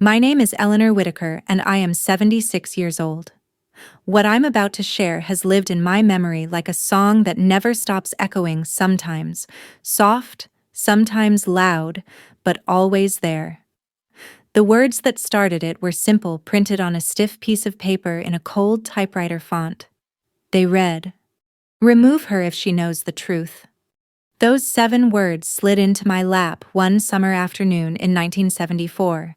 My name is Eleanor Whitaker, and I am 76 years old. What I'm about to share has lived in my memory like a song that never stops echoing, sometimes soft, sometimes loud, but always there. The words that started it were simple, printed on a stiff piece of paper in a cold typewriter font. They read, "Remove her if she knows the truth." Those 7 words slid into my lap one summer afternoon in 1974,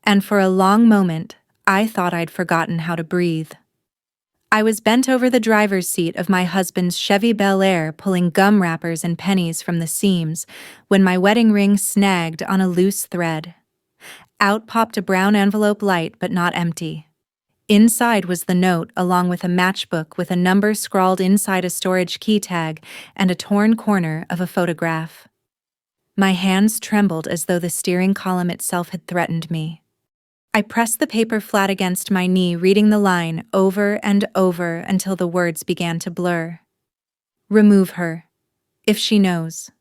and for a long moment, I thought I'd forgotten how to breathe. I was bent over the driver's seat of my husband's Chevy Bel Air, pulling gum wrappers and pennies from the seams, when my wedding ring snagged on a loose thread. Out popped a brown envelope, light but not empty. Inside was the note, along with a matchbook with a number scrawled inside a storage key tag and a torn corner of a photograph. My hands trembled as though the steering column itself had threatened me. I pressed the paper flat against my knee, reading the line over and over until the words began to blur. Remove her, if she knows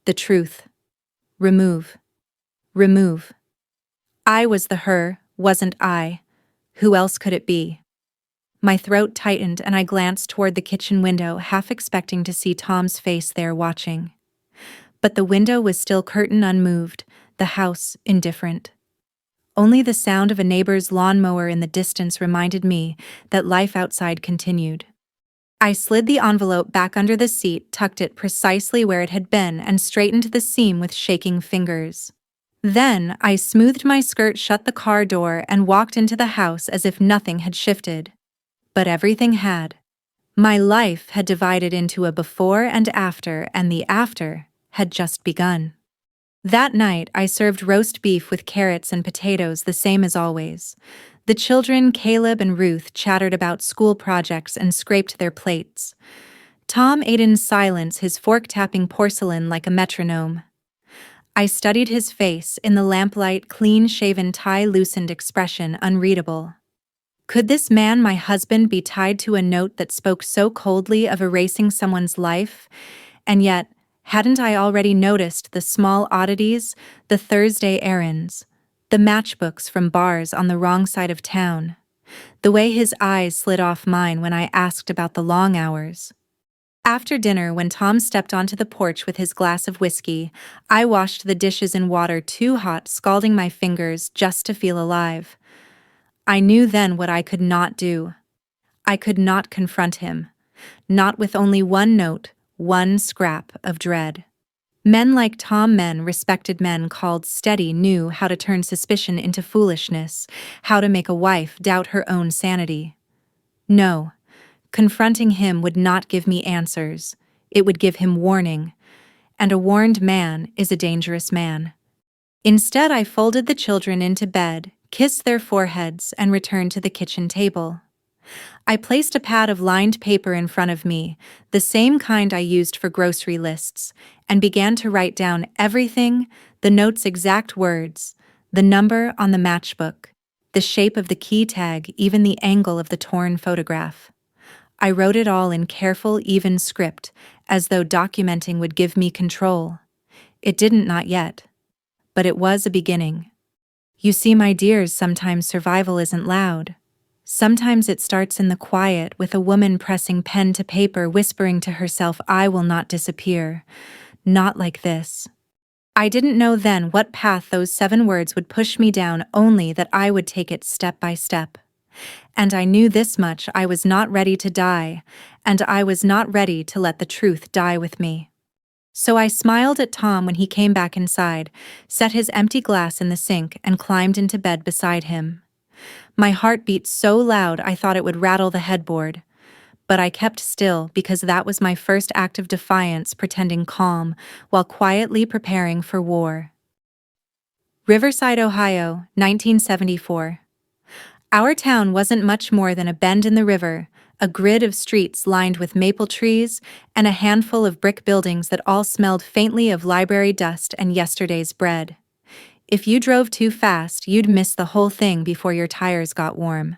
the truth. Remove. Remove. I was the her, wasn't I? Who else could it be? My throat tightened and I glanced toward the kitchen window, half expecting to see Tom's face there watching. But the window was still curtain unmoved, the house indifferent. Only the sound of a neighbor's lawnmower in the distance reminded me that life outside continued. I slid the envelope back under the seat, tucked it precisely where it had been, and straightened the seam with shaking fingers. Then I smoothed my skirt, shut the car door, and walked into the house as if nothing had shifted. But everything had. My life had divided into a before and the after had just begun. That night, I served roast beef with carrots and potatoes, the same as always. The children, Caleb and Ruth, chattered about school projects and scraped their plates. Tom ate in silence, his fork tapping porcelain like a metronome. I studied his face, in the lamplight, clean-shaven, tie-loosened expression unreadable. Could this man, my husband, be tied to a note that spoke so coldly of erasing someone's life? And yet, hadn't I already noticed the small oddities, the Thursday errands, the matchbooks from bars on the wrong side of town, the way his eyes slid off mine when I asked about the long hours? After dinner, when Tom stepped onto the porch with his glass of whiskey, I washed the dishes in water too hot, scalding my fingers just to feel alive. I knew then what I could not do. I could not confront him, not with only one note, one scrap of dread. Men like Tom, men, respected men called steady, knew how to turn suspicion into foolishness, how to make a wife doubt her own sanity. No, confronting him would not give me answers. It would give him warning, and a warned man is a dangerous man. Instead, I folded the children into bed, kissed their foreheads, and returned to the kitchen table. I placed a pad of lined paper in front of me, the same kind I used for grocery lists, and began to write down everything, the note's exact words, the number on the matchbook, the shape of the key tag, even the angle of the torn photograph. I wrote it all in careful, even script, as though documenting would give me control. It didn't, not yet. But it was a beginning. You see, my dears, sometimes survival isn't loud. Sometimes it starts in the quiet, with a woman pressing pen to paper, whispering to herself, "I will not disappear. Not like this." I didn't know then what path those 7 words would push me down, only that I would take it step by step. And I knew this much: I was not ready to die, and I was not ready to let the truth die with me. So I smiled at Tom when he came back inside, set his empty glass in the sink, and climbed into bed beside him. My heart beat so loud I thought it would rattle the headboard. But I kept still, because that was my first act of defiance, pretending calm while quietly preparing for war. Riverside, Ohio, 1974. Our town wasn't much more than a bend in the river, a grid of streets lined with maple trees, and a handful of brick buildings that all smelled faintly of library dust and yesterday's bread. If you drove too fast, you'd miss the whole thing before your tires got warm.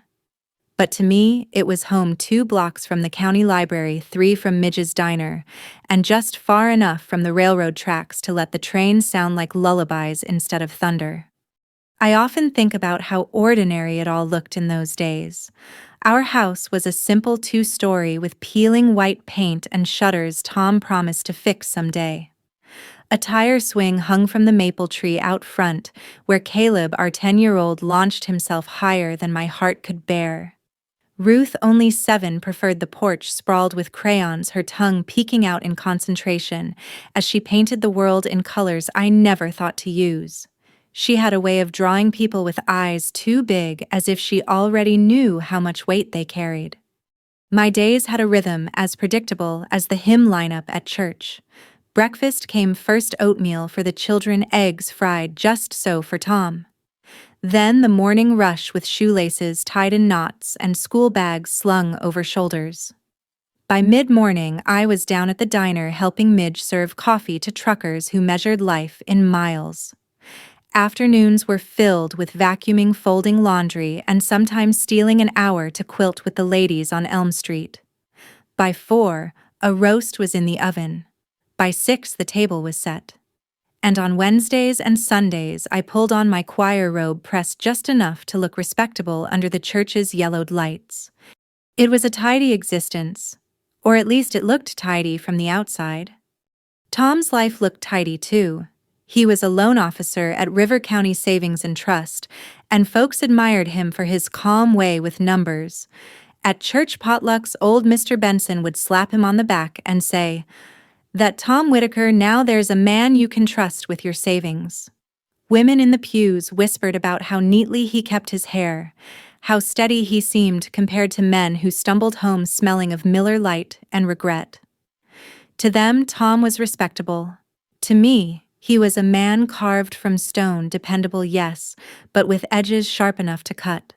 But to me, it was home 2 blocks from the county library, 3 from Midge's diner, and just far enough from the railroad tracks to let the trains sound like lullabies instead of thunder. I often think about how ordinary it all looked in those days. Our house was a simple two-story with peeling white paint and shutters Tom promised to fix someday. A tire swing hung from the maple tree out front, where Caleb, our 10-year-old, launched himself higher than my heart could bear. Ruth, only 7, preferred the porch sprawled with crayons, her tongue peeking out in concentration as she painted the world in colors I never thought to use. She had a way of drawing people with eyes too big, as if she already knew how much weight they carried. My days had a rhythm as predictable as the hymn lineup at church. Breakfast came first: oatmeal for the children, eggs fried just so for Tom. Then the morning rush with shoelaces tied in knots and school bags slung over shoulders. By mid-morning, I was down at the diner helping Midge serve coffee to truckers who measured life in miles. Afternoons were filled with vacuuming, folding laundry, and sometimes stealing an hour to quilt with the ladies on Elm Street. By 4, a roast was in the oven. By 6, the table was set. And on Wednesdays and Sundays, I pulled on my choir robe pressed just enough to look respectable under the church's yellowed lights. It was a tidy existence, or at least it looked tidy from the outside. Tom's life looked tidy too. He was a loan officer at River County Savings and Trust, and folks admired him for his calm way with numbers. At church potlucks, old Mr. Benson would slap him on the back and say, "That Tom Whitaker, now there's a man you can trust with your savings." Women in the pews whispered about how neatly he kept his hair, how steady he seemed compared to men who stumbled home smelling of Miller Lite and regret. To them, Tom was respectable. To me, he was a man carved from stone, dependable, yes, but with edges sharp enough to cut.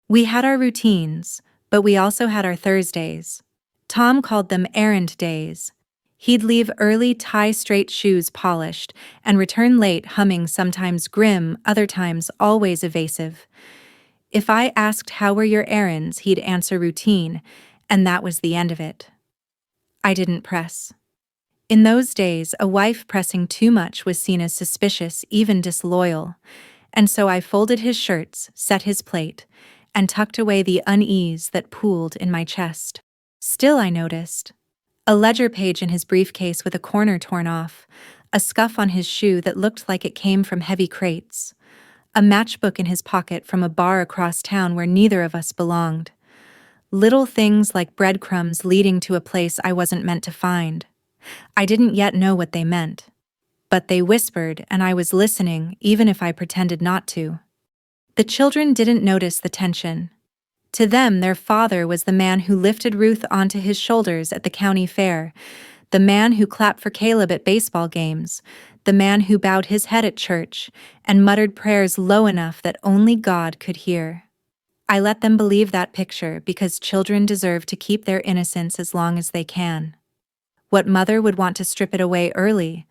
We had our routines, but we also had our Thursdays. Tom called them errand days. He'd leave early, tie straight, shoes polished, and return late, humming, sometimes grim, other times always evasive. If I asked how were your errands, he'd answer routine, and that was the end of it. I didn't press. In those days, a wife pressing too much was seen as suspicious, even disloyal, and so I folded his shirts, set his plate, and tucked away the unease that pooled in my chest. Still, I noticed a ledger page in his briefcase with a corner torn off, a scuff on his shoe that looked like it came from heavy crates, a matchbook in his pocket from a bar across town where neither of us belonged. Little things like breadcrumbs leading to a place I wasn't meant to find. I didn't yet know what they meant, but they whispered, and I was listening, even if I pretended not to. The children didn't notice the tension. To them, their father was the man who lifted Ruth onto his shoulders at the county fair, the man who clapped for Caleb at baseball games, the man who bowed his head at church and muttered prayers low enough that only God could hear. I let them believe that picture because children deserve to keep their innocence as long as they can. What mother would want to strip it away early?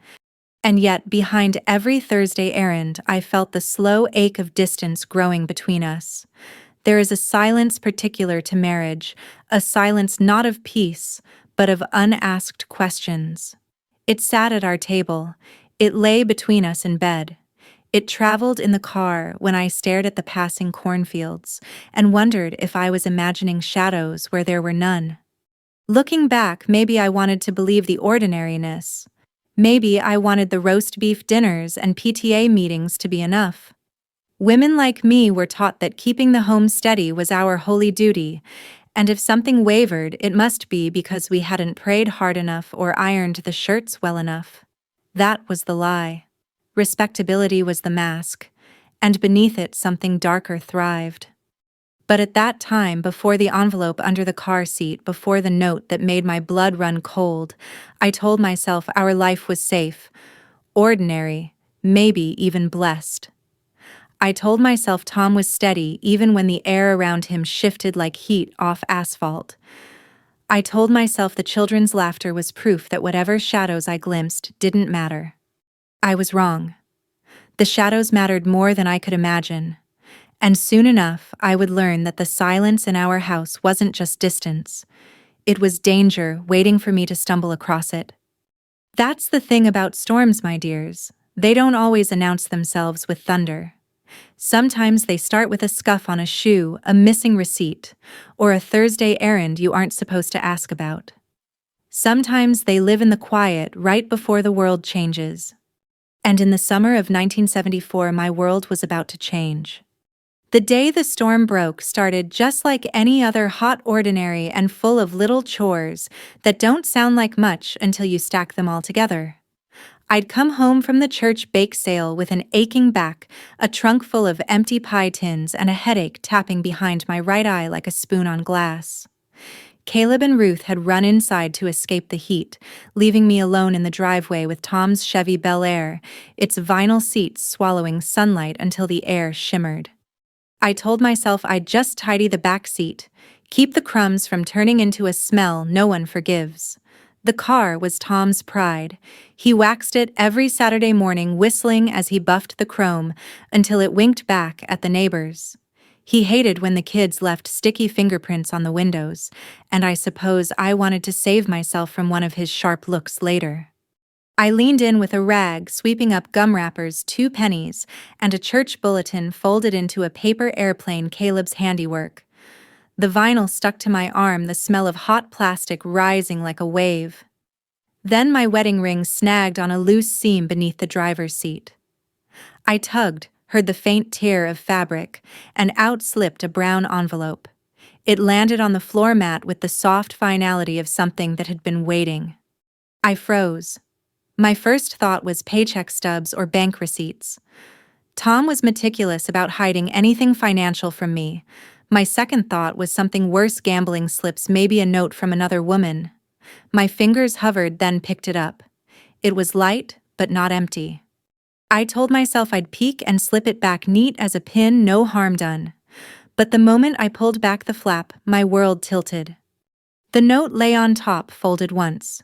And yet, behind every Thursday errand, I felt the slow ache of distance growing between us. There is a silence particular to marriage, a silence not of peace, but of unasked questions. It sat at our table. It lay between us in bed. It traveled in the car when I stared at the passing cornfields and wondered if I was imagining shadows where there were none. Looking back, maybe I wanted to believe the ordinariness. Maybe I wanted the roast beef dinners and PTA meetings to be enough. Women like me were taught that keeping the home steady was our holy duty, and if something wavered, it must be because we hadn't prayed hard enough or ironed the shirts well enough. That was the lie. Respectability was the mask, and beneath it something darker thrived. But at that time, before the envelope under the car seat, before the note that made my blood run cold, I told myself our life was safe, ordinary, maybe even blessed. I told myself Tom was steady even when the air around him shifted like heat off asphalt. I told myself the children's laughter was proof that whatever shadows I glimpsed didn't matter. I was wrong. The shadows mattered more than I could imagine. And soon enough, I would learn that the silence in our house wasn't just distance. It was danger waiting for me to stumble across it. That's the thing about storms, my dears. They don't always announce themselves with thunder. Sometimes they start with a scuff on a shoe, a missing receipt, or a Thursday errand you aren't supposed to ask about. Sometimes they live in the quiet right before the world changes. And in the summer of 1974, my world was about to change. The day the storm broke started just like any other hot ordinary and full of little chores that don't sound like much until you stack them all together. I'd come home from the church bake sale with an aching back, a trunk full of empty pie tins, and a headache tapping behind my right eye like a spoon on glass. Caleb and Ruth had run inside to escape the heat, leaving me alone in the driveway with Tom's Chevy Bel Air, its vinyl seats swallowing sunlight until the air shimmered. I told myself I'd just tidy the back seat, keep the crumbs from turning into a smell no one forgives. The car was Tom's pride. He waxed it every Saturday morning, whistling as he buffed the chrome until it winked back at the neighbors. He hated when the kids left sticky fingerprints on the windows, and I suppose I wanted to save myself from one of his sharp looks later. I leaned in with a rag, sweeping up gum wrappers, 2 pennies, and a church bulletin folded into a paper airplane, Caleb's handiwork. The vinyl stuck to my arm, the smell of hot plastic rising like a wave. Then my wedding ring snagged on a loose seam beneath the driver's seat. I tugged, heard the faint tear of fabric, and out slipped a brown envelope. It landed on the floor mat with the soft finality of something that had been waiting. I froze. My first thought was paycheck stubs or bank receipts. Tom was meticulous about hiding anything financial from me. My second thought was something worse, gambling slips, maybe a note from another woman. My fingers hovered, then picked it up. It was light, but not empty. I told myself I'd peek and slip it back neat as a pin, no harm done. But the moment I pulled back the flap, my world tilted. The note lay on top, folded once.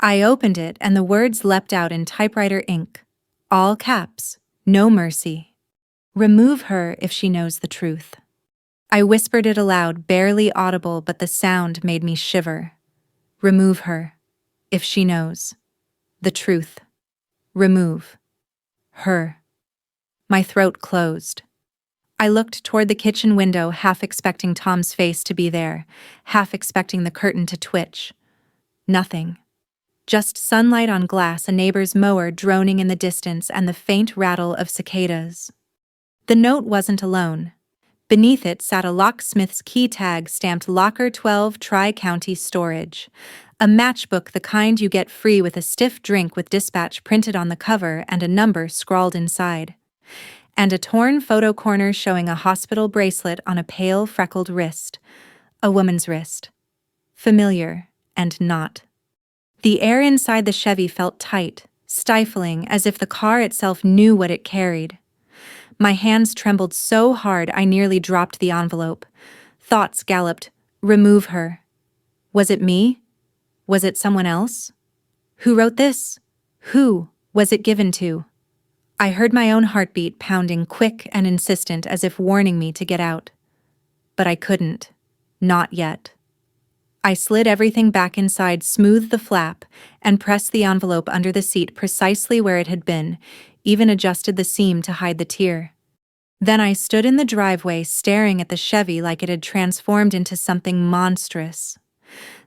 I opened it and the words leapt out in typewriter ink. All caps, no mercy. Remove her if she knows the truth. I whispered it aloud, barely audible, but the sound made me shiver. Remove her, if she knows the truth. Remove her. My throat closed. I looked toward the kitchen window, half expecting Tom's face to be there, half expecting the curtain to twitch. Nothing. Just sunlight on glass, a neighbor's mower droning in the distance, and the faint rattle of cicadas. The note wasn't alone. Beneath it sat a locksmith's key tag stamped Locker 12 Tri-County Storage. A matchbook, the kind you get free with a stiff drink, with dispatch printed on the cover and a number scrawled inside. And a torn photo corner showing a hospital bracelet on a pale, freckled wrist. A woman's wrist. Familiar, and not. The air inside the Chevy felt tight, stifling, as if the car itself knew what it carried. My hands trembled so hard I nearly dropped the envelope. Thoughts galloped. Remove her. Was it me? Was it someone else? Who wrote this? Who was it given to? I heard my own heartbeat pounding, quick and insistent, as if warning me to get out. But I couldn't. Not yet. I slid everything back inside, smoothed the flap, and pressed the envelope under the seat precisely where it had been, even adjusted the seam to hide the tear. Then I stood in the driveway, staring at the Chevy like it had transformed into something monstrous.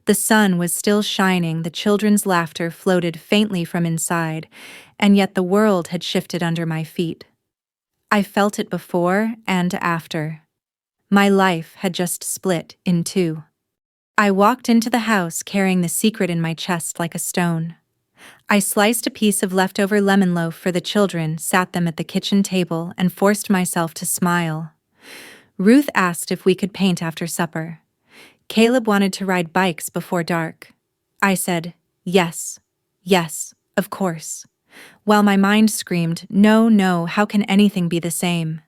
The sun was still shining, the children's laughter floated faintly from inside, and yet the world had shifted under my feet. I felt it before and after. My life had just split in two. I walked into the house carrying the secret in my chest like a stone. I sliced a piece of leftover lemon loaf for the children, sat them at the kitchen table, and forced myself to smile. Ruth asked if we could paint after supper. Caleb wanted to ride bikes before dark. I said, yes, of course. While my mind screamed, no, how can anything be the same?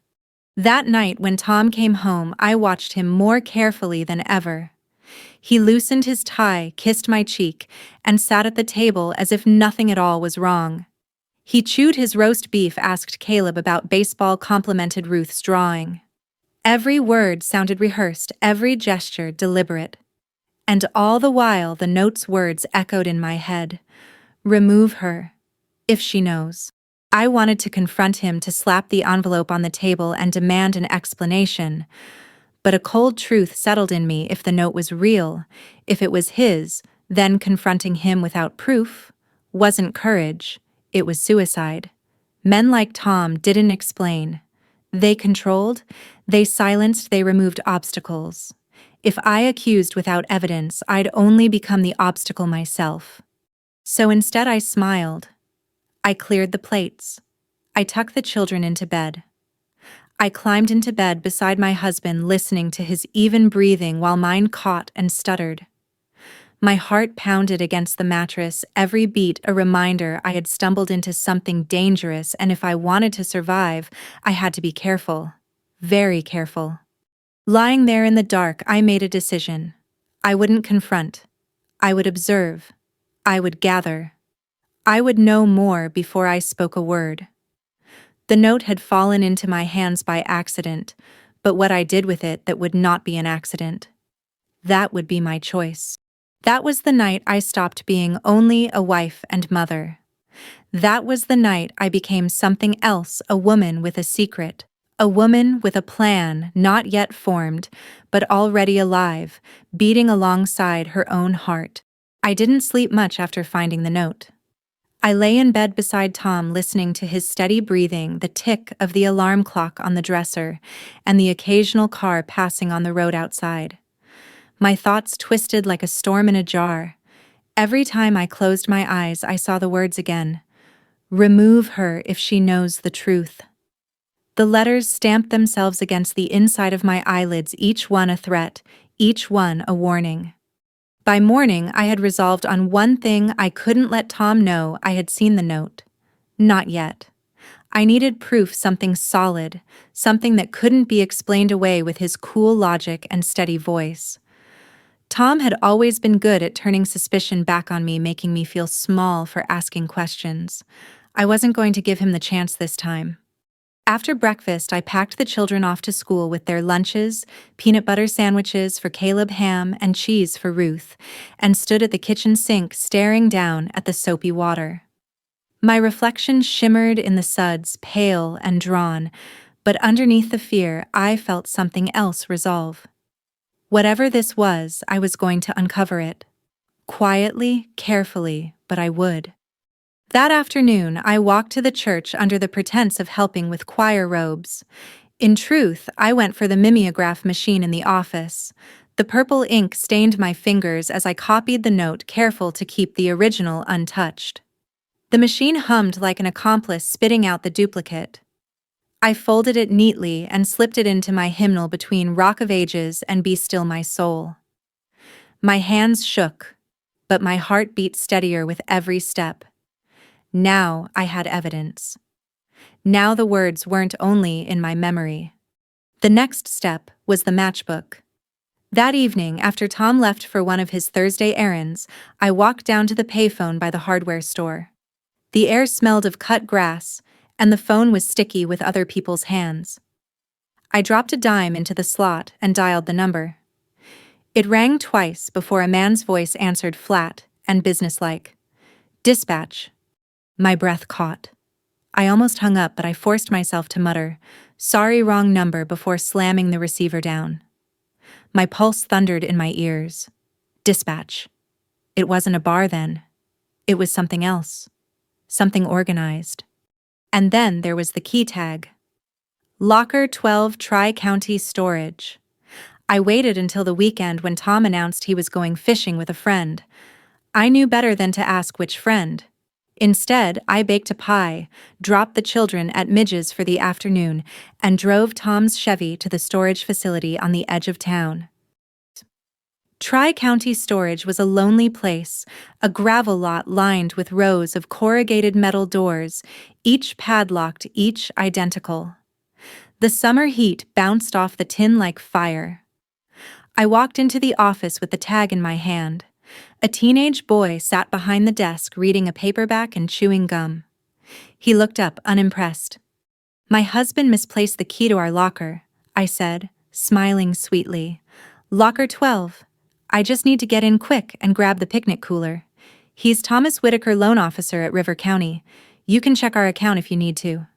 That night when Tom came home, I watched him more carefully than ever. He loosened his tie, kissed my cheek, and sat at the table as if nothing at all was wrong. He chewed his roast beef, asked Caleb about baseball, complimented Ruth's drawing. Every word sounded rehearsed, every gesture deliberate. And all the while the note's words echoed in my head. Remove her, if she knows I wanted to confront him, to slap the envelope on the table and demand an explanation, but a cold truth settled in me. If the note was real, if it was his, then confronting him without proof wasn't courage, it was suicide. Men like Tom didn't explain. They controlled, they silenced, they removed obstacles. If I accused without evidence, I'd only become the obstacle myself. So instead I smiled. I cleared the plates. I tucked the children into bed. I climbed into bed beside my husband, listening to his even breathing while mine caught and stuttered. My heart pounded against the mattress, every beat a reminder I had stumbled into something dangerous, and if I wanted to survive, I had to be careful. Very careful. Lying there in the dark, I made a decision. I wouldn't confront. I would observe. I would gather. I would know more before I spoke a word. The note had fallen into my hands by accident, but what I did with it, that would not be an accident. That would be my choice. That was the night I stopped being only a wife and mother. That was the night I became something else, a woman with a secret, a woman with a plan not yet formed, but already alive, beating alongside her own heart. I didn't sleep much after finding the note. I lay in bed beside Tom, listening to his steady breathing, the tick of the alarm clock on the dresser, and the occasional car passing on the road outside. My thoughts twisted like a storm in a jar. Every time I closed my eyes, I saw the words again. Remove her if she knows the truth. The letters stamped themselves against the inside of my eyelids, each one a threat, each one a warning. By morning, I had resolved on one thing: I couldn't let Tom know I had seen the note. Not yet. I needed proof, something solid, something that couldn't be explained away with his cool logic and steady voice. Tom had always been good at turning suspicion back on me, making me feel small for asking questions. I wasn't going to give him the chance this time. After breakfast, I packed the children off to school with their lunches, peanut butter sandwiches for Caleb, ham and cheese for Ruth, and stood at the kitchen sink staring down at the soapy water. My reflection shimmered in the suds, pale and drawn, but underneath the fear, I felt something else resolve. Whatever this was, I was going to uncover it. Quietly, carefully, but I would. That afternoon, I walked to the church under the pretense of helping with choir robes. In truth, I went for the mimeograph machine in the office. The purple ink stained my fingers as I copied the note, careful to keep the original untouched. The machine hummed like an accomplice, spitting out the duplicate. I folded it neatly and slipped it into my hymnal between Rock of Ages and Be Still My Soul. My hands shook, but my heart beat steadier with every step. Now I had evidence. Now the words weren't only in my memory. The next step was the matchbook. That evening, after Tom left for one of his Thursday errands, I walked down to the payphone by the hardware store. The air smelled of cut grass, and the phone was sticky with other people's hands. I dropped a dime into the slot and dialed the number. It rang twice before a man's voice answered, flat and businesslike. Dispatch. My breath caught. I almost hung up, but I forced myself to mutter, "Sorry, wrong number," before slamming the receiver down. My pulse thundered in my ears. Dispatch. It wasn't a bar then. It was something else. Something organized. And then there was the key tag. Locker 12, Tri-County Storage. I waited until the weekend when Tom announced he was going fishing with a friend. I knew better than to ask which friend. Instead, I baked a pie, dropped the children at Midge's for the afternoon, and drove Tom's Chevy to the storage facility on the edge of town. Tri-County Storage was a lonely place, a gravel lot lined with rows of corrugated metal doors, each padlocked, each identical. The summer heat bounced off the tin like fire. I walked into the office with the tag in my hand. A teenage boy sat behind the desk reading a paperback and chewing gum. He looked up, unimpressed. "My husband misplaced the key to our locker," I said, smiling sweetly. "Locker 12. I just need to get in quick and grab the picnic cooler. He's Thomas Whitaker, loan officer at River County. You can check our account if you need to.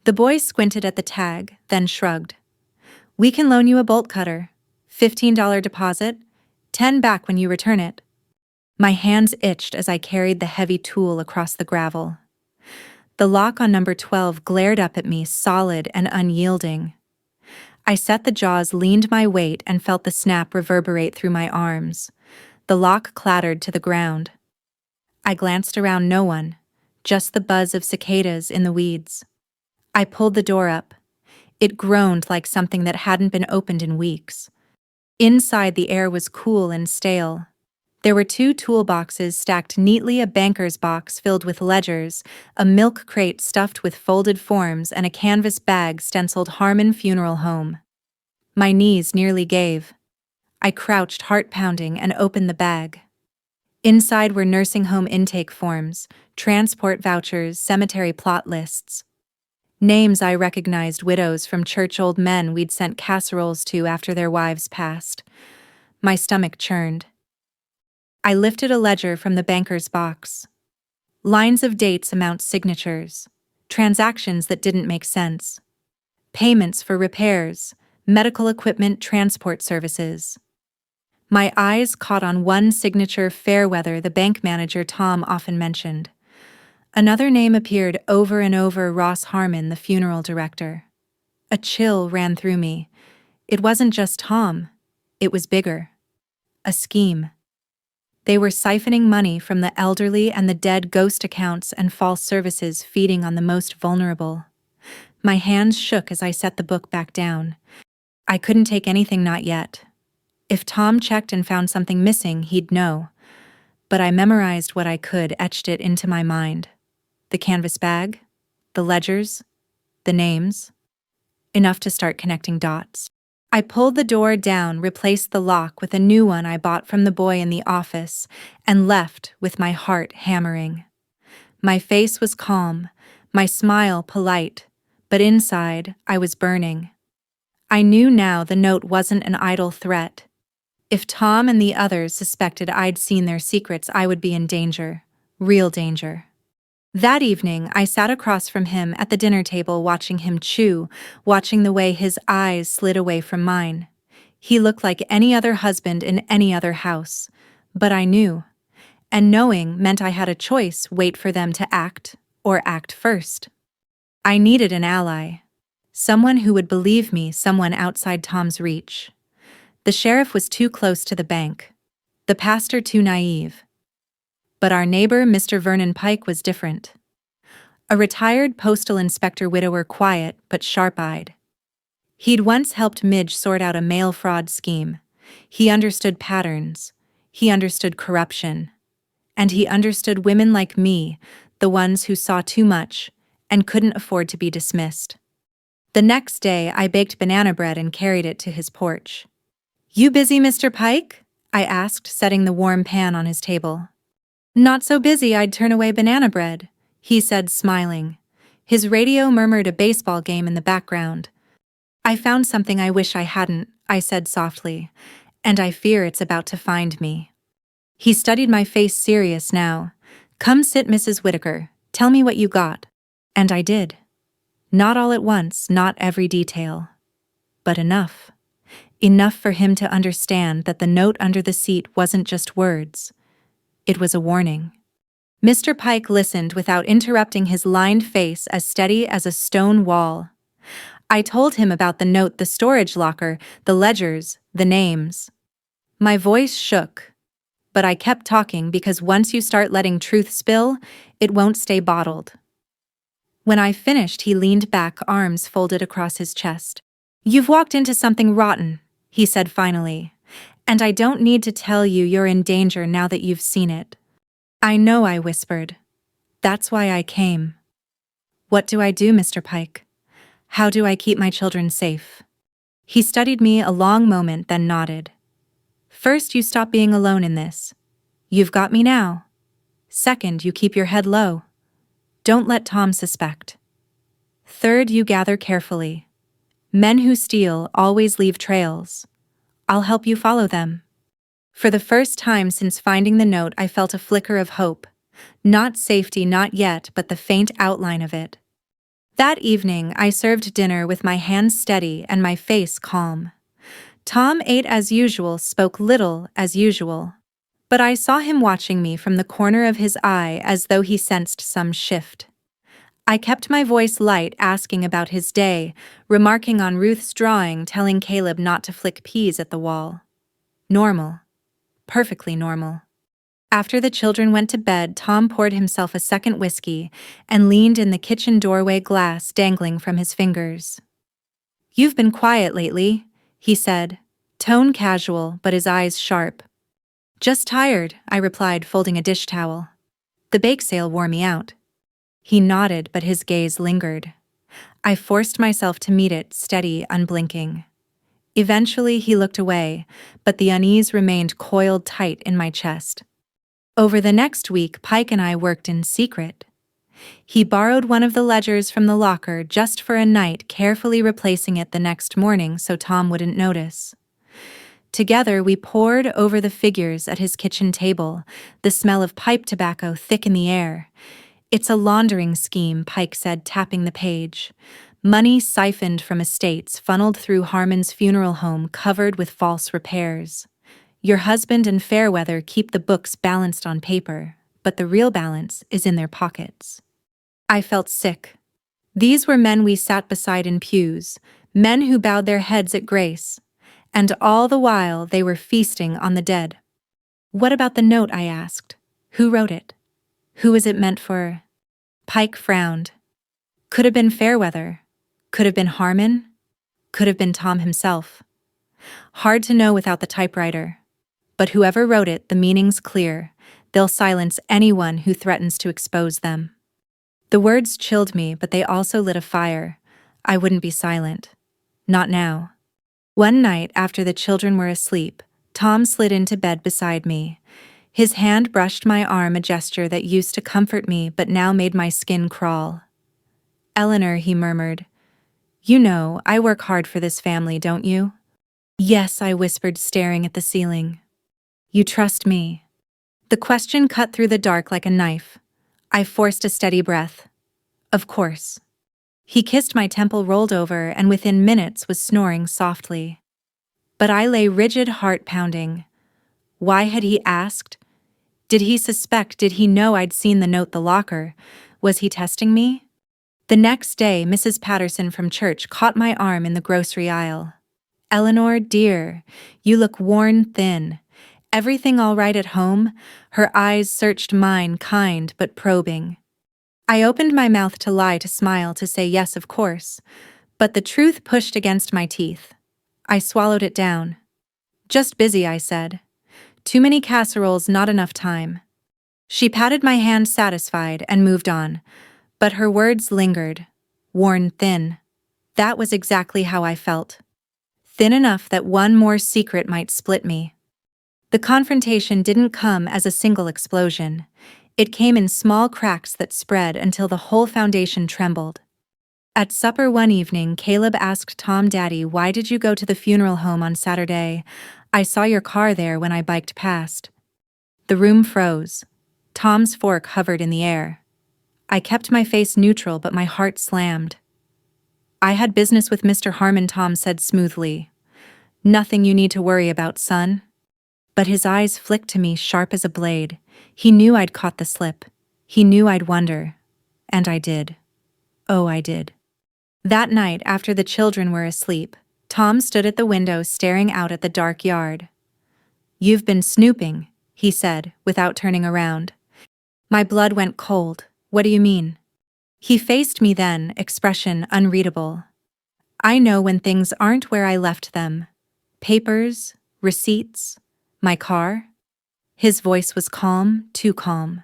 The boy squinted at the tag, then shrugged. We can loan you a bolt cutter. $15 deposit, 10 back when you return it. My hands itched as I carried the heavy tool across the gravel. The lock on number 12 glared up at me, solid and unyielding. I set the jaws, leaned my weight, and felt the snap reverberate through my arms. The lock clattered to the ground. I glanced around, no one, just the buzz of cicadas in the weeds. I pulled the door up. It groaned like something that hadn't been opened in weeks. Inside, the air was cool and stale. There were 2 toolboxes stacked neatly, a banker's box filled with ledgers, a milk crate stuffed with folded forms, and a canvas bag stenciled Harmon Funeral Home. My knees nearly gave. I crouched, heart pounding, and opened the bag. Inside were nursing home intake forms, transport vouchers, cemetery plot lists. Names I recognized, widows from church, old men we'd sent casseroles to after their wives passed. My stomach churned. I lifted a ledger from the banker's box. Lines of dates, amounts, signatures. Transactions that didn't make sense. Payments for repairs, medical equipment, transport services. My eyes caught on one signature, Fairweather, the bank manager Tom often mentioned. Another name appeared over and over, Ross Harmon, the funeral director. A chill ran through me. It wasn't just Tom. It was bigger. A scheme. They were siphoning money from the elderly and the dead, ghost accounts and false services, feeding on the most vulnerable. My hands shook as I set the book back down. I couldn't take anything, not yet. If Tom checked and found something missing, he'd know. But I memorized what I could, etched it into my mind. The canvas bag, the ledgers, the names. Enough to start connecting dots. I pulled the door down, replaced the lock with a new one I bought from the boy in the office, and left with my heart hammering. My face was calm, my smile polite, but inside I was burning. I knew now the note wasn't an idle threat. If Tom and the others suspected I'd seen their secrets, I would be in danger, real danger. That evening, I sat across from him at the dinner table, watching him chew, watching the way his eyes slid away from mine. He looked like any other husband in any other house. But I knew. And knowing meant I had a choice: wait for them to act, or act first. I needed an ally. Someone who would believe me, someone outside Tom's reach. The sheriff was too close to the bank. The pastor too naive. But our neighbor, Mr. Vernon Pike, was different. A retired postal inspector widower, quiet but sharp-eyed. He'd once helped Midge sort out a mail fraud scheme. He understood patterns. He understood corruption. And he understood women like me, the ones who saw too much and couldn't afford to be dismissed. The next day, I baked banana bread and carried it to his porch. "You busy, Mr. Pike?" I asked, setting the warm pan on his table. "Not so busy I'd turn away banana bread," he said, smiling. His radio murmured a baseball game in the background. "I found something I wish I hadn't," I said softly, "and I fear it's about to find me." He studied my face, serious now. "Come sit, Mrs. Whitaker. Tell me what you got." And I did. Not all at once, not every detail. But enough. Enough for him to understand that the note under the seat wasn't just words. It was a warning. Mr. Pike listened without interrupting, his lined face as steady as a stone wall. I told him about the note, the storage locker, the ledgers, the names. My voice shook, but I kept talking because once you start letting truth spill, it won't stay bottled. When I finished, he leaned back, arms folded across his chest. "You've walked into something rotten," he said finally. "And I don't need to tell you you're in danger now that you've seen it." "I know," I whispered. "That's why I came." "What do I do, Mr. Pike? How do I keep my children safe?" He studied me a long moment, then nodded. "First, you stop being alone in this. You've got me now. Second, you keep your head low. Don't let Tom suspect. Third, you gather carefully. Men who steal always leave trails. I'll help you follow them." For the first time since finding the note, I felt a flicker of hope. Not safety, not yet, but the faint outline of it. That evening, I served dinner with my hands steady and my face calm. Tom ate as usual, spoke little as usual. But I saw him watching me from the corner of his eye as though he sensed some shift. I kept my voice light, asking about his day, remarking on Ruth's drawing, telling Caleb not to flick peas at the wall. Normal. Perfectly normal. After the children went to bed, Tom poured himself a second whiskey and leaned in the kitchen doorway, glass dangling from his fingers. "You've been quiet lately," he said, tone casual but his eyes sharp. "Just tired," I replied, folding a dish towel. "The bake sale wore me out." He nodded, but his gaze lingered. I forced myself to meet it, steady, unblinking. Eventually he looked away, but the unease remained coiled tight in my chest. Over the next week, Pike and I worked in secret. He borrowed one of the ledgers from the locker just for a night, carefully replacing it the next morning so Tom wouldn't notice. Together we pored over the figures at his kitchen table, the smell of pipe tobacco thick in the air. "It's a laundering scheme," Pike said, tapping the page. "Money siphoned from estates funneled through Harmon's funeral home, covered with false repairs. Your husband and Fairweather keep the books balanced on paper, but the real balance is in their pockets." I felt sick. These were men we sat beside in pews, men who bowed their heads at grace, and all the while they were feasting on the dead. "What about the note?" I asked. "Who wrote it? Who was it meant for?" Pike frowned. "Could have been Fairweather. Could have been Harmon. Could have been Tom himself. Hard to know without the typewriter. But whoever wrote it, the meaning's clear. They'll silence anyone who threatens to expose them." The words chilled me, but they also lit a fire. I wouldn't be silent. Not now. One night, after the children were asleep, Tom slid into bed beside me. His hand brushed my arm, a gesture that used to comfort me but now made my skin crawl. "Eleanor," he murmured, "you know, I work hard for this family, don't you?" "Yes," I whispered, staring at the ceiling. "You trust me?" The question cut through the dark like a knife. I forced a steady breath. "Of course." He kissed my temple, rolled over, and within minutes was snoring softly. But I lay rigid, heart pounding. Why had he asked? Did he suspect? Did he know I'd seen the note, the locker? Was he testing me? The next day, Mrs. Patterson from church caught my arm in the grocery aisle. "Eleanor, dear, you look worn thin. Everything all right at home?" Her eyes searched mine, kind but probing. I opened my mouth to lie, to smile, to say yes, of course. But the truth pushed against my teeth. I swallowed it down. "Just busy," I said. "Too many casseroles, not enough time." She patted my hand, satisfied, and moved on. But her words lingered. Worn thin. That was exactly how I felt. Thin enough that one more secret might split me. The confrontation didn't come as a single explosion. It came in small cracks that spread until the whole foundation trembled. At supper one evening, Caleb asked Tom, "Daddy, why did you go to the funeral home on Saturday? I saw your car there when I biked past." The room froze. Tom's fork hovered in the air. I kept my face neutral, but my heart slammed. "I had business with Mr. Harmon," Tom said smoothly. "Nothing you need to worry about, son." But his eyes flicked to me, sharp as a blade. He knew I'd caught the slip. He knew I'd wonder. And I did. Oh, I did. That night, after the children were asleep, Tom stood at the window staring out at the dark yard. "You've been snooping," he said, without turning around. My blood went cold. "What do you mean?" He faced me then, expression unreadable. "I know when things aren't where I left them. Papers, receipts, my car." His voice was calm, too calm.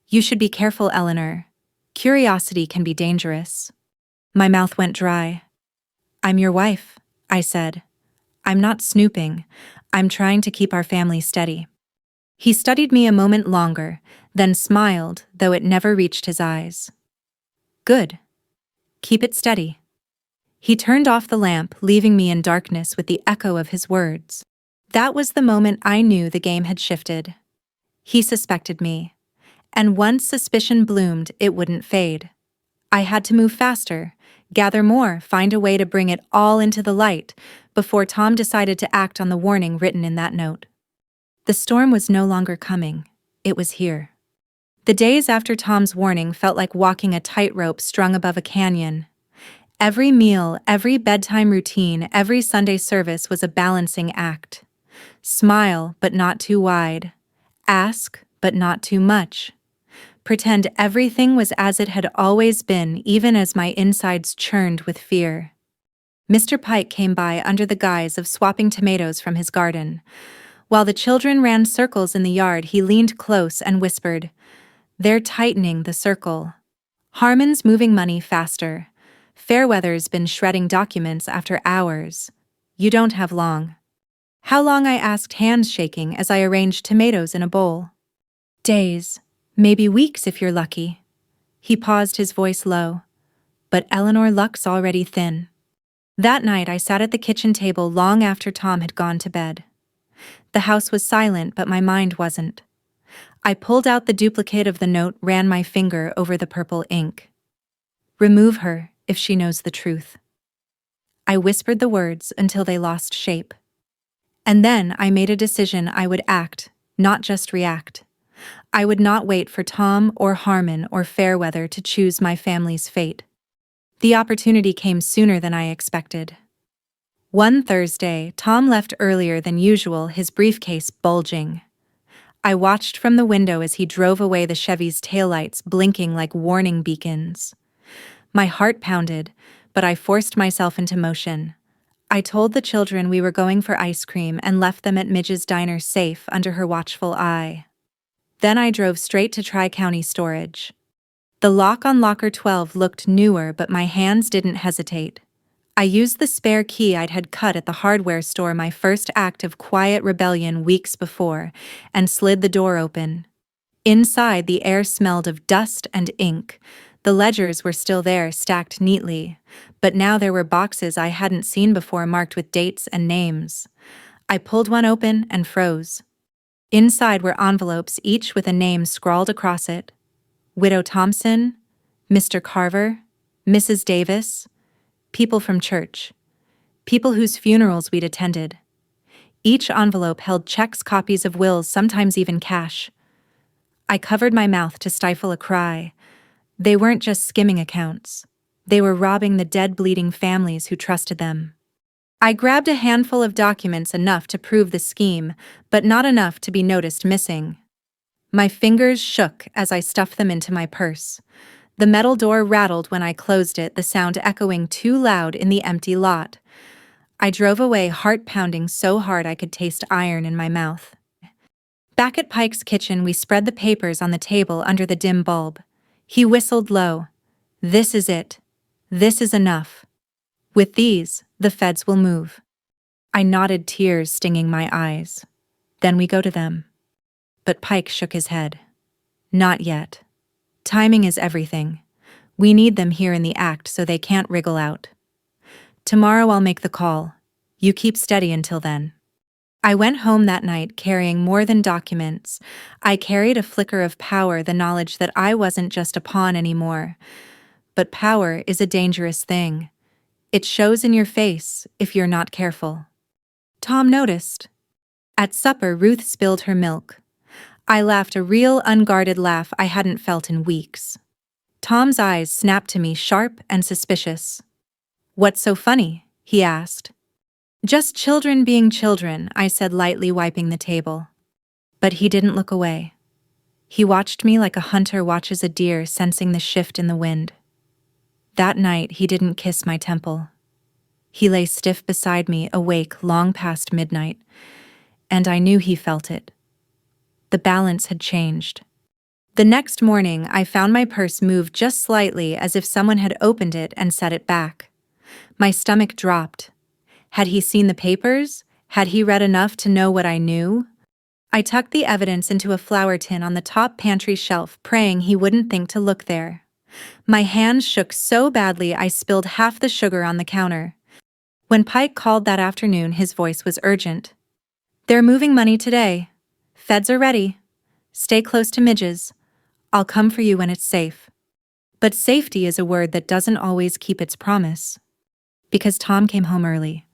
"You should be careful, Eleanor. Curiosity can be dangerous." My mouth went dry. "I'm your wife," I said. "I'm not snooping. I'm trying to keep our family steady." He studied me a moment longer, then smiled, though it never reached his eyes. "Good. Keep it steady." He turned off the lamp, leaving me in darkness with the echo of his words. That was the moment I knew the game had shifted. He suspected me. And once suspicion bloomed, it wouldn't fade. I had to move faster, gather more, find a way to bring it all into the light, before Tom decided to act on the warning written in that note. The storm was no longer coming. It was here. The days after Tom's warning felt like walking a tightrope strung above a canyon. Every meal, every bedtime routine, every Sunday service was a balancing act. Smile, but not too wide. Ask, but not too much. Pretend everything was as it had always been, even as my insides churned with fear. Mr. Pike came by under the guise of swapping tomatoes from his garden. While the children ran circles in the yard, he leaned close and whispered, "They're tightening the circle. Harmon's moving money faster. Fairweather's been shredding documents after hours. You don't have long." "How long?" I asked, hands shaking as I arranged tomatoes in a bowl. "Days. Maybe weeks if you're lucky." He paused, his voice low. "But Eleanor, luck's already thin." That night I sat at the kitchen table long after Tom had gone to bed. The house was silent, but my mind wasn't. I pulled out the duplicate of the note, ran my finger over the purple ink. "Remove her, if she knows the truth." I whispered the words until they lost shape. And then I made a decision. I would act, not just react. I would not wait for Tom or Harmon or Fairweather to choose my family's fate. The opportunity came sooner than I expected. One Thursday, Tom left earlier than usual, his briefcase bulging. I watched from the window as he drove away, the Chevy's taillights blinking like warning beacons. My heart pounded, but I forced myself into motion. I told the children we were going for ice cream and left them at Midge's diner safe under her watchful eye. Then I drove straight to Tri-County Storage. The lock on locker 12 looked newer, but my hands didn't hesitate. I used the spare key I'd had cut at the hardware store, my first act of quiet rebellion weeks before, and slid the door open. Inside, the air smelled of dust and ink. The ledgers were still there, stacked neatly, but now there were boxes I hadn't seen before, marked with dates and names. I pulled one open and froze. Inside were envelopes, each with a name scrawled across it. Widow Thompson, Mr. Carver, Mrs. Davis, people from church, people whose funerals we'd attended. Each envelope held checks, copies of wills, sometimes even cash. I covered my mouth to stifle a cry. They weren't just skimming accounts. They were robbing the dead, bleeding families who trusted them. I grabbed a handful of documents, enough to prove the scheme, but not enough to be noticed missing. My fingers shook as I stuffed them into my purse. The metal door rattled when I closed it, the sound echoing too loud in the empty lot. I drove away, heart pounding so hard I could taste iron in my mouth. Back at Pike's kitchen, we spread the papers on the table under the dim bulb. He whistled low. "This is it. This is enough. With these, the feds will move." I nodded, tears stinging my eyes. "Then we go to them." But Pike shook his head. "Not yet. Timing is everything. We need them here in the act so they can't wriggle out. Tomorrow I'll make the call. You keep steady until then." I went home that night carrying more than documents. I carried a flicker of power, the knowledge that I wasn't just a pawn anymore. But power is a dangerous thing. It shows in your face if you're not careful. Tom noticed. At supper, Ruth spilled her milk. I laughed, a real unguarded laugh I hadn't felt in weeks. Tom's eyes snapped to me, sharp and suspicious. "What's so funny?" he asked. "Just children being children," I said lightly, wiping the table. But he didn't look away. He watched me like a hunter watches a deer, sensing the shift in the wind. That night, he didn't kiss my temple. He lay stiff beside me, awake long past midnight, and I knew he felt it. The balance had changed. The next morning, I found my purse moved just slightly, as if someone had opened it and set it back. My stomach dropped. Had he seen the papers? Had he read enough to know what I knew? I tucked the evidence into a flour tin on the top pantry shelf, praying he wouldn't think to look there. My hands shook so badly I spilled half the sugar on the counter. When Pike called that afternoon, his voice was urgent. "They're moving money today. Feds are ready. Stay close to Midge's. I'll come for you when it's safe. But safety is a word that doesn't always keep its promise. Because Tom came home early.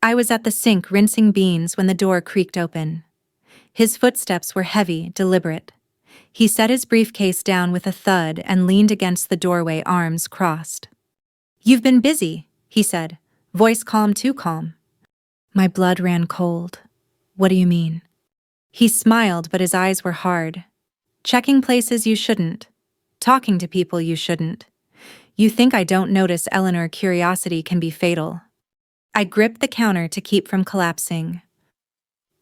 I was at the sink rinsing beans when the door creaked open. His footsteps were heavy, deliberate. He set his briefcase down with a thud and leaned against the doorway, arms crossed. "You've been busy," he said, voice calm, too calm. My blood ran cold. "What do you mean?" He smiled, but his eyes were hard. "Checking places you shouldn't. Talking to people you shouldn't. You think I don't notice, Eleanor? Curiosity can be fatal." I gripped the counter to keep from collapsing.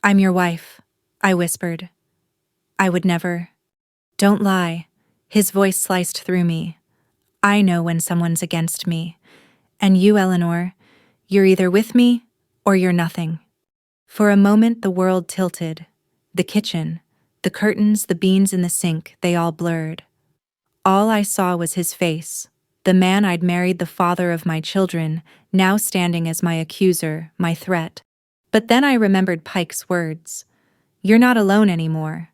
"I'm your wife," I whispered. "I would never." "Don't lie." His voice sliced through me. "I know when someone's against me. And you, Eleanor, you're either with me or you're nothing." For a moment the world tilted. The kitchen, the curtains, the beans in the sink, they all blurred. All I saw was his face, the man I'd married, the father of my children, now standing as my accuser, my threat. But then I remembered Pike's words. "You're not alone anymore."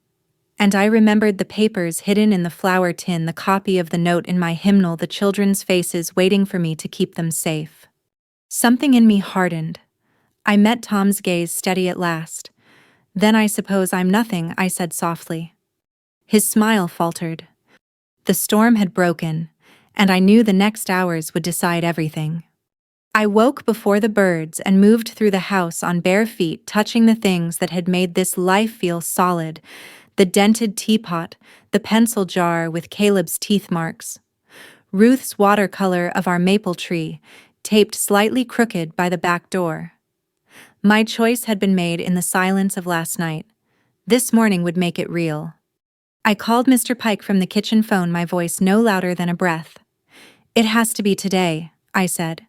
And I remembered the papers hidden in the flour tin, the copy of the note in my hymnal, the children's faces waiting for me to keep them safe. Something in me hardened. I met Tom's gaze, steady at last. "Then I suppose I'm nothing," I said softly. His smile faltered. The storm had broken, and I knew the next hours would decide everything. I woke before the birds and moved through the house on bare feet, touching the things that had made this life feel solid: the dented teapot, the pencil jar with Caleb's teeth marks, Ruth's watercolor of our maple tree, taped slightly crooked by the back door. My choice had been made in the silence of last night. This morning would make it real. I called Mr. Pike from the kitchen phone, my voice no louder than a breath. "It has to be today," I said.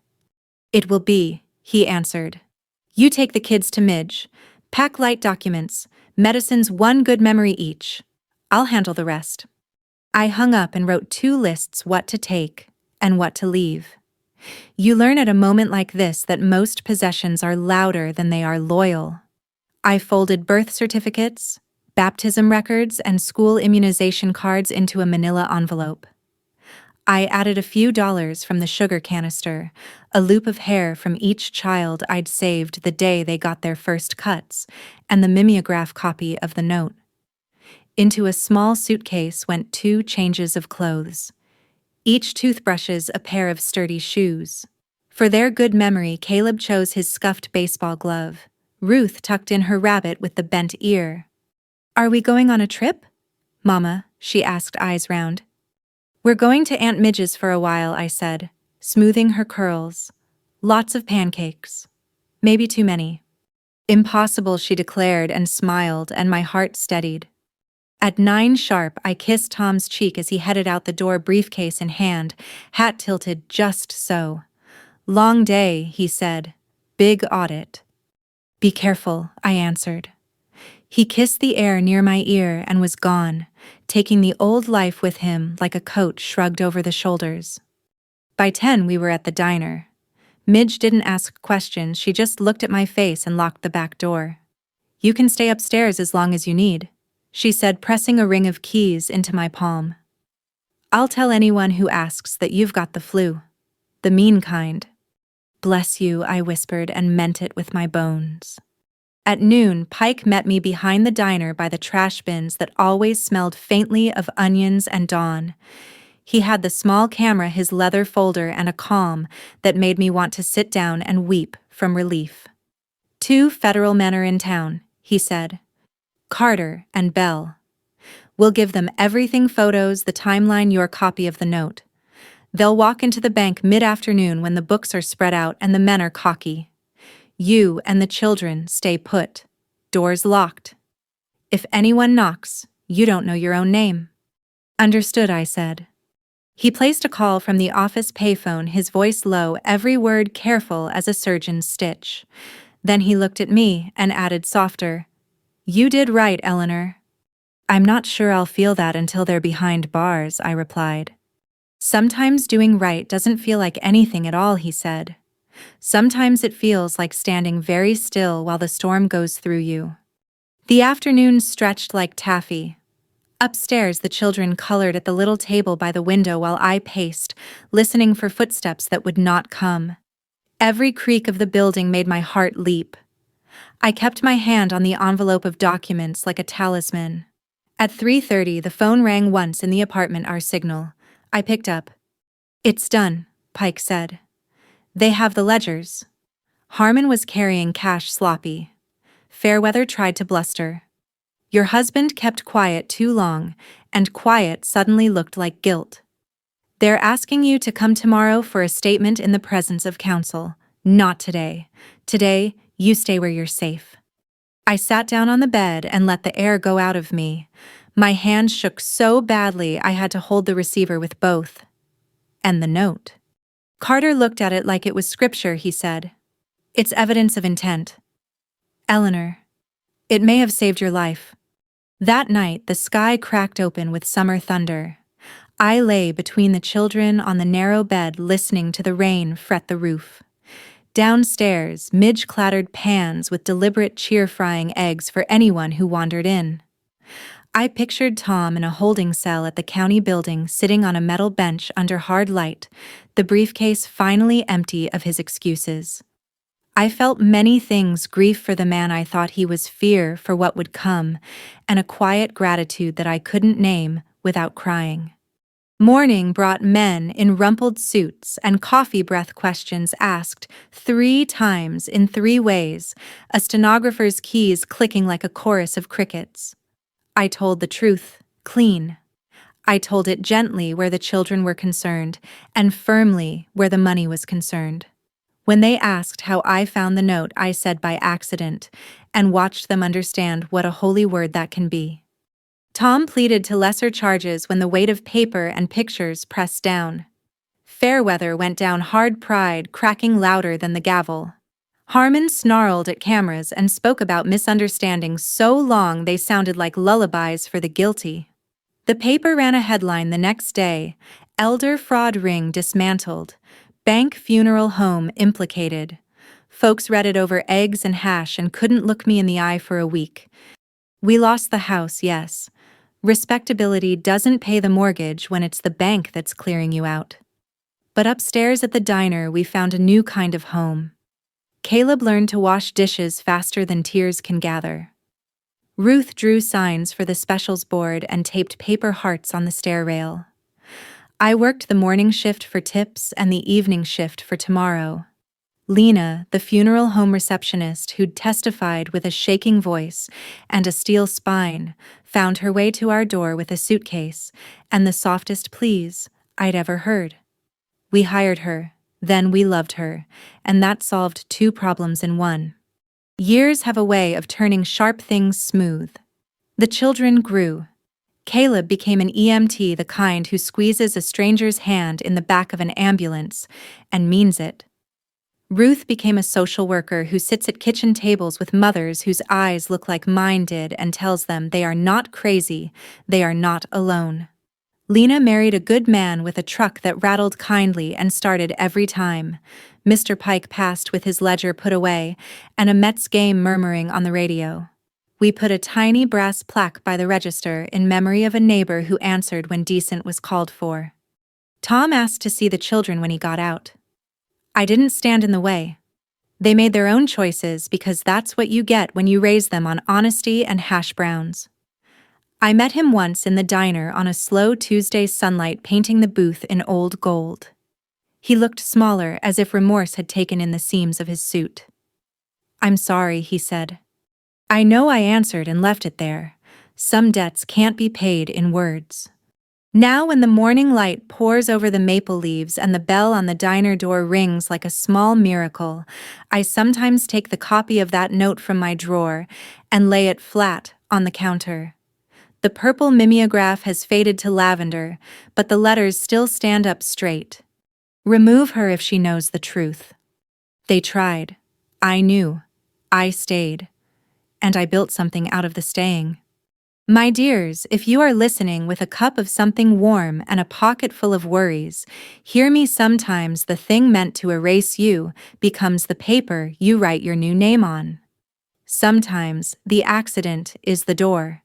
"It will be," he answered. "You take the kids to Midge. Pack light documents, medicines, one good memory each. I'll handle the rest." I hung up and wrote 2 lists: what to take and what to leave. You learn at a moment like this that most possessions are louder than they are loyal. I folded birth certificates, baptism records, and school immunization cards into a manila envelope. I added a few dollars from the sugar canister, a loop of hair from each child I'd saved the day they got their first cuts, and the mimeograph copy of the note. Into a small suitcase went 2 changes of clothes. Each toothbrushes, a pair of sturdy shoes. For their good memory, Caleb chose his scuffed baseball glove. Ruth tucked in her rabbit with the bent ear. "Are we going on a trip, Mama?" she asked, eyes round. "We're going to Aunt Midge's for a while," I said, smoothing her curls. "Lots of pancakes. Maybe too many." "Impossible," she declared and smiled, and my heart steadied. At 9 sharp, I kissed Tom's cheek as he headed out the door, briefcase in hand, hat tilted just so. "Long day," he said. "Big audit." "Be careful," I answered. He kissed the air near my ear and was gone, taking the old life with him like a coat shrugged over the shoulders. By 10 we were at the diner. Midge didn't ask questions, she just looked at my face and locked the back door. "You can stay upstairs as long as you need," she said, pressing a ring of keys into my palm. "I'll tell anyone who asks that you've got the flu. The mean kind." "Bless you," I whispered, and meant it with my bones. At noon, Pike met me behind the diner by the trash bins that always smelled faintly of onions and dawn. He had the small camera, his leather folder, and a calm that made me want to sit down and weep from relief. "2 federal men are in town," he said. "Carter and Bell. We'll give them everything: photos, the timeline, your copy of the note. They'll walk into the bank mid-afternoon when the books are spread out and the men are cocky. You and the children stay put. Doors locked. If anyone knocks, you don't know your own name." "Understood," I said. He placed a call from the office payphone, his voice low, every word careful as a surgeon's stitch. Then he looked at me and added softer, "You did right, Eleanor." "I'm not sure I'll feel that until they're behind bars," I replied. "Sometimes doing right doesn't feel like anything at all," he said. "Sometimes it feels like standing very still while the storm goes through you." The afternoon stretched like taffy. Upstairs, the children colored at the little table by the window while I paced, listening for footsteps that would not come. Every creak of the building made my heart leap. I kept my hand on the envelope of documents like a talisman. At 3:30, the phone rang once in the apartment, our signal. I picked up. "It's done," Pike said. "They have the ledgers." Harmon was carrying cash sloppy. Fairweather tried to bluster. "Your husband kept quiet too long," and quiet suddenly looked like guilt. "They're asking you to come tomorrow for a statement in the presence of counsel. Not today. Today, you stay where you're safe." I sat down on the bed and let the air go out of me. My hands shook so badly I had to hold the receiver with both. And the note. Carter looked at it like it was scripture, he said. "It's evidence of intent. Eleanor, it may have saved your life." That night, the sky cracked open with summer thunder. I lay between the children on the narrow bed listening to the rain fret the roof. Downstairs, Midge clattered pans with deliberate cheer-frying eggs for anyone who wandered in. I pictured Tom in a holding cell at the county building, sitting on a metal bench under hard light, the briefcase finally empty of his excuses. I felt many things: grief for the man I thought he was, fear for what would come, and a quiet gratitude that I couldn't name without crying. Morning brought men in rumpled suits and coffee breath questions asked 3 times in 3 ways, a stenographer's keys clicking like a chorus of crickets. I told the truth, clean. I told it gently where the children were concerned, and firmly where the money was concerned. When they asked how I found the note, I said by accident, and watched them understand what a holy word that can be. Tom pleaded to lesser charges when the weight of paper and pictures pressed down. Fairweather went down hard, pride cracking louder than the gavel. Harmon snarled at cameras and spoke about misunderstandings so long they sounded like lullabies for the guilty. The paper ran a headline the next day: "Elder Fraud Ring Dismantled. Bank Funeral Home Implicated." Folks read it over eggs and hash and couldn't look me in the eye for a week. We lost the house, yes. Respectability doesn't pay the mortgage when it's the bank that's clearing you out. But upstairs at the diner, we found a new kind of home. Caleb learned to wash dishes faster than tears can gather. Ruth drew signs for the specials board and taped paper hearts on the stair rail. I worked the morning shift for tips and the evening shift for tomorrow. Lena, the funeral home receptionist who'd testified with a shaking voice and a steel spine, found her way to our door with a suitcase and the softest pleas I'd ever heard. We hired her, then we loved her, and that solved 2 problems in one. Years have a way of turning sharp things smooth. The children grew. Caleb became an EMT, the kind who squeezes a stranger's hand in the back of an ambulance and means it. Ruth became a social worker who sits at kitchen tables with mothers whose eyes look like mine did and tells them they are not crazy, they are not alone. Lena married a good man with a truck that rattled kindly and started every time. Mr. Pike passed with his ledger put away and a Mets game murmuring on the radio. We put a tiny brass plaque by the register in memory of a neighbor who answered when decent was called for. Tom asked to see the children when he got out. I didn't stand in the way. They made their own choices because that's what you get when you raise them on honesty and hash browns. I met him once in the diner on a slow Tuesday's sunlight, painting the booth in old gold. He looked smaller, as if remorse had taken in the seams of his suit. "I'm sorry," he said. "I know I answered and left it there. Some debts can't be paid in words." Now when the morning light pours over the maple leaves and the bell on the diner door rings like a small miracle, I sometimes take the copy of that note from my drawer and lay it flat on the counter. The purple mimeograph has faded to lavender, but the letters still stand up straight. Remove her if she knows the truth. They tried. I knew. I stayed. And I built something out of the staying. My dears, if you are listening with a cup of something warm and a pocket full of worries, hear me. Sometimes the thing meant to erase you becomes the paper you write your new name on. Sometimes the accident is the door,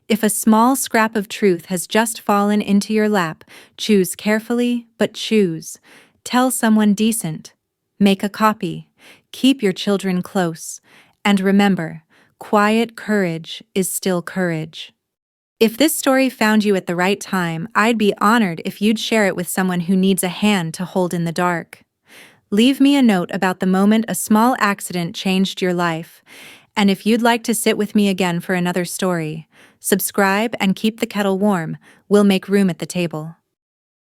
If a small scrap of truth has just fallen into your lap, choose carefully, but choose. Tell someone decent. Make a copy. Keep your children close. And remember, quiet courage is still courage. If this story found you at the right time, I'd be honored if you'd share it with someone who needs a hand to hold in the dark. Leave me a note about the moment a small accident changed your life. And if you'd like to sit with me again for another story, subscribe and keep the kettle warm. We'll make room at the table.